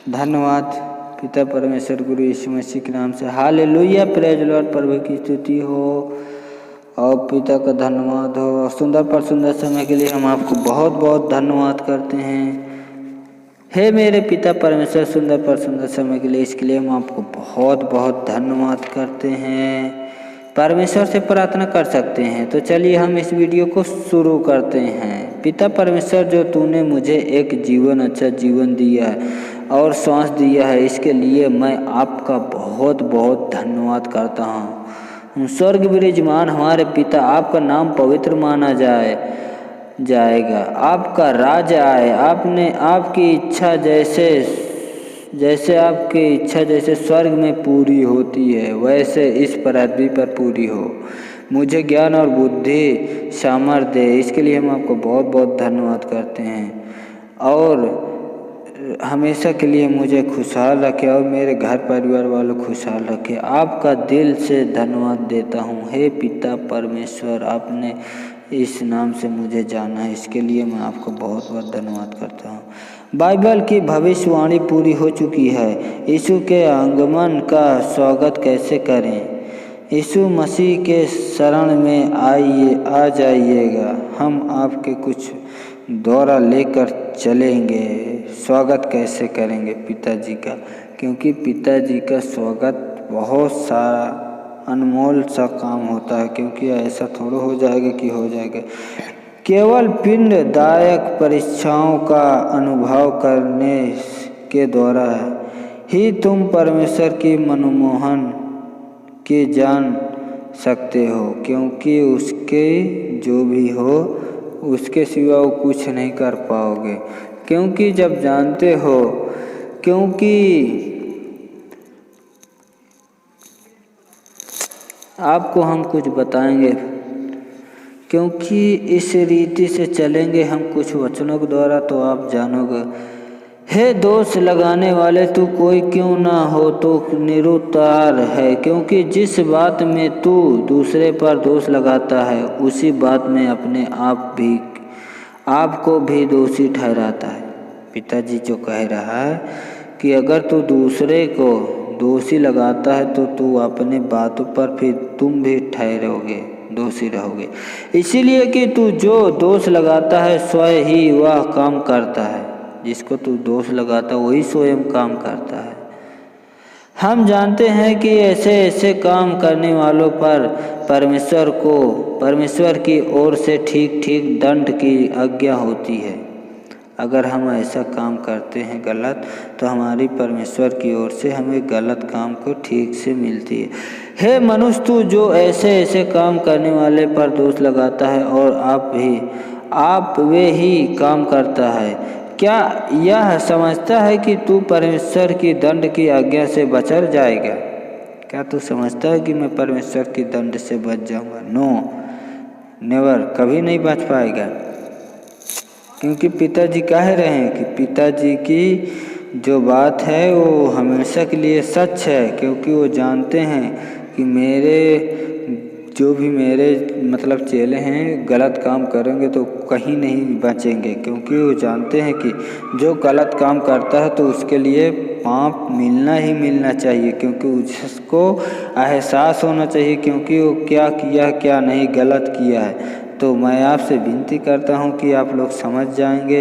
धन्यवाद पिता परमेश्वर गुरु यीशु मसीह के नाम से। हालेलुया, प्रेज लॉर्ड, प्रभु की स्तुति हो और पिता का धन्यवाद हो। सुंदर पर सुंदर समय के लिए हम आपको बहुत बहुत धन्यवाद करते हैं। हे मेरे पिता परमेश्वर, सुंदर पर सुंदर समय के लिए, इसके लिए हम आपको बहुत बहुत धन्यवाद करते हैं। परमेश्वर से प्रार्थना कर सकते हैं। तो चलिए हम इस वीडियो को शुरू करते हैं। पिता परमेश्वर, जो तूने मुझे एक अच्छा जीवन दिया है और सांस दिया है, इसके लिए मैं आपका बहुत बहुत धन्यवाद करता हूँ। स्वर्ग विराजमान हमारे पिता, आपका नाम पवित्र माना जाएगा, आपका राज आए, आपकी इच्छा जैसे स्वर्ग में पूरी होती है वैसे इस पृथ्वी पर पूरी हो। मुझे ज्ञान और बुद्धि सामर्थ्य दे, इसके लिए हम आपको बहुत बहुत धन्यवाद करते हैं। और हमेशा के लिए मुझे खुशहाल रखे और मेरे घर परिवार वालों को खुशहाल रखे, आपका दिल से धन्यवाद देता हूँ। हे पिता परमेश्वर, आपने इस नाम से मुझे जाना है, इसके लिए मैं आपको बहुत बहुत धन्यवाद करता हूँ। बाइबल की भविष्यवाणी पूरी हो चुकी है। यीशु के आगमन का स्वागत कैसे करें? यीशु मसीह के शरण में आ जाइएगा, हम आपके कुछ दौरा लेकर चलेंगे। स्वागत कैसे करेंगे पिताजी का? क्योंकि पिताजी का स्वागत बहुत सारा अनमोल सा काम होता है, क्योंकि ऐसा थोड़ा हो जाएगा कि हो जाएगा। केवल पिंडदायक परीक्षाओं का अनुभव करने के द्वारा ही तुम परमेश्वर की मनमोहन के जान सकते हो, क्योंकि उसके जो भी हो उसके सिवा वो कुछ नहीं कर पाओगे। क्योंकि जब जानते हो, क्योंकि आपको हम कुछ बताएंगे, क्योंकि इस रीति से चलेंगे हम कुछ वचनों के द्वारा, तो आप जानोगे। हे दोष लगाने वाले, तू कोई क्यों ना हो तो निरुत्तर है, क्योंकि जिस बात में तू दूसरे पर दोष लगाता है उसी बात में अपने आपको भी दोषी ठहराता है। पिताजी जो कह रहा है कि अगर तू दूसरे को दोषी लगाता है तो तू अपने बातों पर फिर तुम भी ठहरोगे, दोषी रहोगे। इसीलिए कि तू जो दोष लगाता है स्वयं ही वह काम करता है, जिसको तू दोष लगाता वही स्वयं काम करता है। हम जानते हैं कि ऐसे काम करने वालों पर परमेश्वर की ओर से ठीक ठीक दंड की आज्ञा होती है। अगर हम ऐसा काम करते हैं गलत, तो हमारी परमेश्वर की ओर से हमें गलत काम को ठीक से मिलती है। हे मनुष्य, तू जो ऐसे काम करने वाले पर दोष लगाता है और आप वे ही काम करता है, क्या यह समझता है कि तू परमेश्वर की दंड की आज्ञा से बच जाएगा? क्या तू समझता है कि मैं परमेश्वर की दंड से बच जाऊंगा? नो, नेवर, कभी नहीं बच पाएगा। क्योंकि पिताजी कह रहे हैं कि पिताजी की जो बात है वो हमेशा के लिए सच है, क्योंकि वो जानते हैं कि जो भी मेरे चेले हैं गलत काम करेंगे तो कहीं नहीं बचेंगे, क्योंकि वो जानते हैं कि जो गलत काम करता है तो उसके लिए पाप मिलना ही मिलना चाहिए, क्योंकि उसको एहसास होना चाहिए क्योंकि वो क्या किया क्या नहीं गलत किया है। तो मैं आपसे विनती करता हूं कि आप लोग समझ जाएंगे,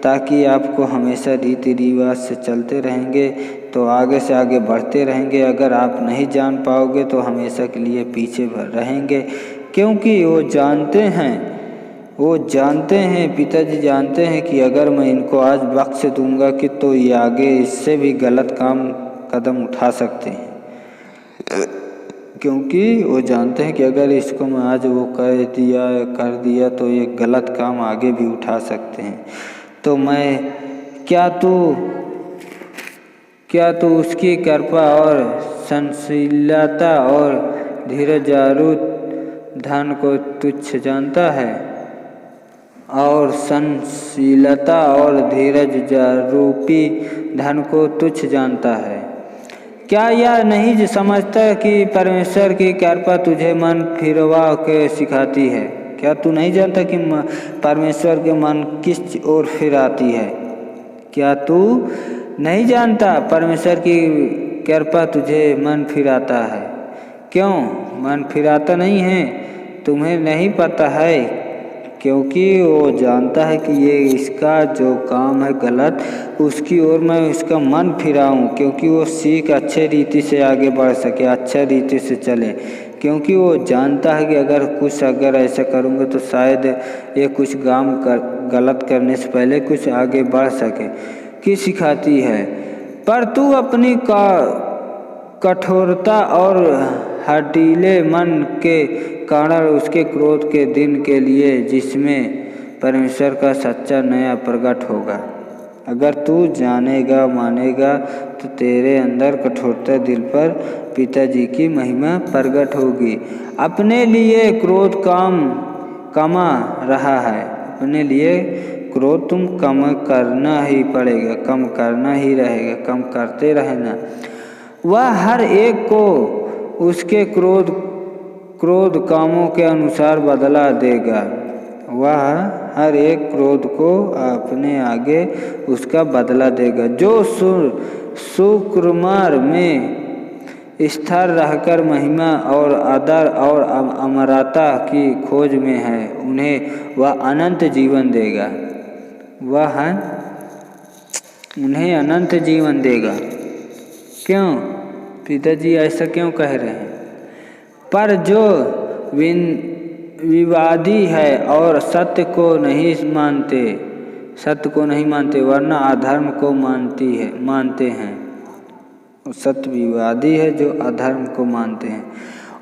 ताकि आपको हमेशा रीति रिवाज से चलते रहेंगे तो आगे से आगे बढ़ते रहेंगे। अगर आप नहीं जान पाओगे तो हमेशा के लिए पीछे रहेंगे, क्योंकि वो जानते हैं पिताजी जानते हैं कि अगर मैं इनको आज बख्श दूंगा कि तो ये आगे इससे भी गलत कदम उठा सकते हैं, क्योंकि वो जानते हैं कि अगर इसको मैं आज वो कर दिया तो ये गलत काम आगे भी उठा सकते हैं। तो मैं क्या तू उसकी कृपा और सहनशीलता और धैर्यजारू धन को तुच्छ जानता है? और सहनशीलता और धैर्यजारूपी धन को तुच्छ जानता है? क्या यह नहीं समझता कि परमेश्वर की कृपा तुझे मन फिरवा के सिखाती है? क्या तू नहीं जानता कि परमेश्वर के मन किस ओर फिराती है? क्या तू नहीं जानता परमेश्वर की कृपा तुझे मन फिराता है। क्यों मन फिराता नहीं है? तुम्हें नहीं पता है, क्योंकि वो जानता है कि ये इसका जो काम है गलत, उसकी ओर मैं इसका मन फिराऊं, क्योंकि वो सीख अच्छे रीति से आगे बढ़ सके, अच्छे रीति से चले। क्योंकि वो जानता है कि अगर ऐसा करूँगा तो शायद ये कुछ काम गलत करने से पहले कुछ आगे बढ़ सके। कि सिखाती है, पर तू अपनी कठोरता और हठीले मन के कारण उसके क्रोध के दिन के लिए जिसमें परमेश्वर का सच्चा नया प्रकट होगा। अगर तू जानेगा मानेगा तो तेरे अंदर कठोरता दिल पर पिताजी की महिमा प्रकट होगी। अपने लिए क्रोध कमा रहा है, अपने लिए क्रोध तुम कम करना ही पड़ेगा, कम करना ही रहेगा, कम करते रहना। वह हर एक को उसके क्रोध कामों के अनुसार बदला देगा। वह हर एक क्रोध को अपने आगे उसका बदला देगा। जो सुकुमार में स्थिर रहकर महिमा और आदर और अमरता की खोज में है, उन्हें वह अनंत जीवन देगा। वह उन्हें अनंत जीवन देगा। क्यों पिताजी ऐसा क्यों कह रहे हैं? पर जो विवादी है और सत्य को नहीं मानते वरना अधर्म को मानते हैं। सत्य विवादी है जो अधर्म को मानते हैं,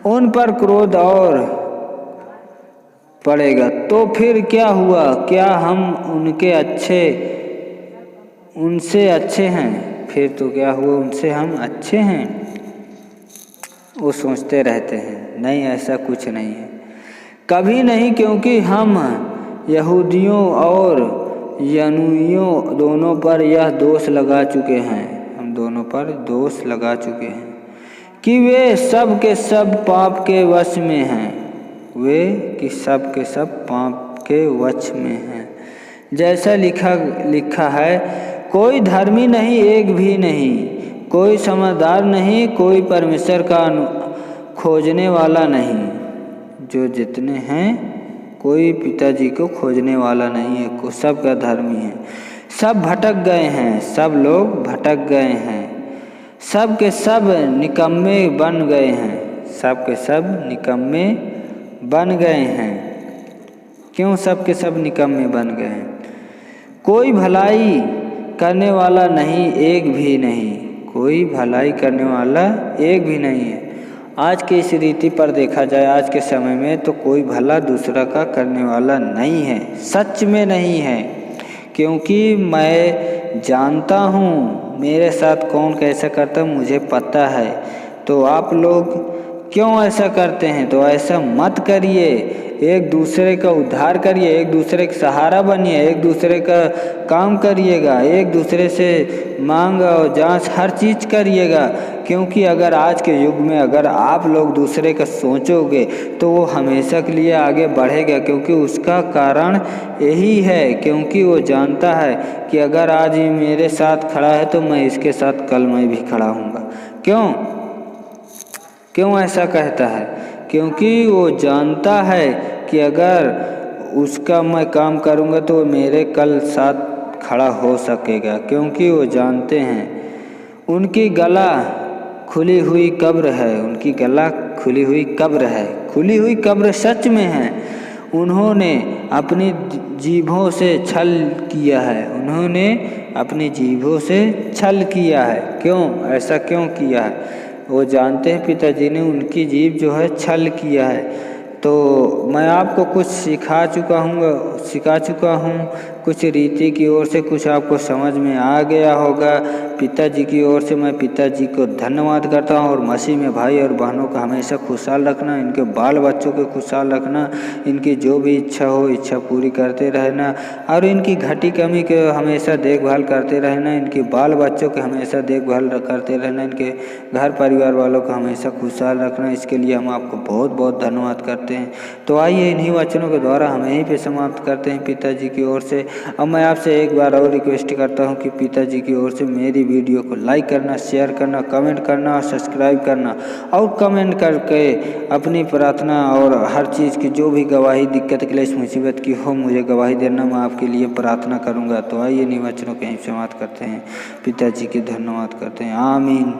उन पर क्रोध और पड़ेगा। तो फिर क्या हुआ? क्या हम उनसे अच्छे हैं? फिर तो क्या हुआ, उनसे हम अच्छे हैं? वो सोचते रहते हैं, नहीं ऐसा कुछ नहीं है, कभी नहीं, क्योंकि हम यहूदियों और यहूदियों दोनों पर यह दोष लगा चुके हैं। हम दोनों पर दोष लगा चुके हैं कि वे सब के सब पाप के वश में हैं। सब के सब पाप के वश में हैं। जैसा लिखा है, कोई धर्मी नहीं, एक भी नहीं, कोई समझदार नहीं, कोई परमेश्वर का खोजने वाला नहीं। जो जितने हैं, कोई पिताजी को खोजने वाला नहीं है, सब का धर्मी है। सब भटक गए हैं, सब लोग भटक गए हैं, सब के सब निकम्मे बन गए हैं, सब के सब निकम्मे बन गए हैं। क्यों सब के सब निकम्मे बन गए हैं? कोई भलाई करने वाला नहीं, एक भी नहीं, कोई भलाई करने वाला एक भी नहीं है। आज के इस रीति पर देखा जाए, आज के समय में तो कोई भला दूसरा का करने वाला नहीं है, सच में नहीं है। क्योंकि मैं जानता हूँ मेरे साथ कौन कैसा करता, मुझे पता है। तो आप लोग क्यों ऐसा करते हैं? तो ऐसा मत करिए। एक दूसरे का उद्धार करिए, एक दूसरे का सहारा बनिए, एक दूसरे का काम करिएगा, एक दूसरे से मांग और जांच हर चीज़ करिएगा। क्योंकि अगर आज के युग में अगर आप लोग दूसरे का सोचोगे तो वो हमेशा के लिए आगे बढ़ेगा। क्योंकि उसका कारण यही है, क्योंकि वो जानता है कि अगर आज ये मेरे साथ खड़ा है तो मैं इसके साथ कल मैं भी खड़ा हूँगा। क्यों ऐसा कहता है? क्योंकि वो जानता है कि अगर उसका मैं काम करूँगा तो मेरे कल साथ खड़ा हो सकेगा। क्योंकि वो जानते हैं उनकी गला खुली हुई कब्र है, उनकी गला खुली हुई कब्र है, खुली हुई कब्र सच में है। उन्होंने अपनी जीभों से छल किया है, उन्होंने अपनी जीभों से छल किया है। क्यों ऐसा क्यों किया है? वो जानते हैं पिताजी ने उनकी जीभ जो है छल किया है। तो मैं आपको कुछ सिखा चुका हूँ कुछ रीति की ओर से, कुछ आपको समझ में आ गया होगा। पिताजी की ओर से मैं पिताजी को धन्यवाद करता हूँ। और मसीह में भाई और बहनों का हमेशा खुशहाल रखना, इनके बाल बच्चों को खुशहाल रखना, इनकी जो भी इच्छा हो इच्छा पूरी करते रहना, और इनकी घटी कमी के हमेशा देखभाल करते रहना, इनके बाल बच्चों के हमेशा देखभाल करते रहना, इनके घर परिवार वालों को हमेशा खुशहाल रखना। इसके लिए हम आपको बहुत बहुत धन्यवाद करते हैं। तो आइए इन्हीं वचनों के द्वारा हम यहीं पे समाप्त करते हैं पिताजी की ओर से। अब मैं आपसे एक बार और रिक्वेस्ट करता हूँ कि पिताजी की ओर से मेरी वीडियो को लाइक करना, शेयर करना, कमेंट करना और सब्सक्राइब करना, और कमेंट करके अपनी प्रार्थना और हर चीज़ की जो भी गवाही दिक्कत क्लेश मुसीबत की हो मुझे गवाही देना, मैं आपके लिए प्रार्थना करूँगा। तो आइए निवचनों के समाप्त करते हैं, पिताजी के धन्यवाद करते हैं। आमीन।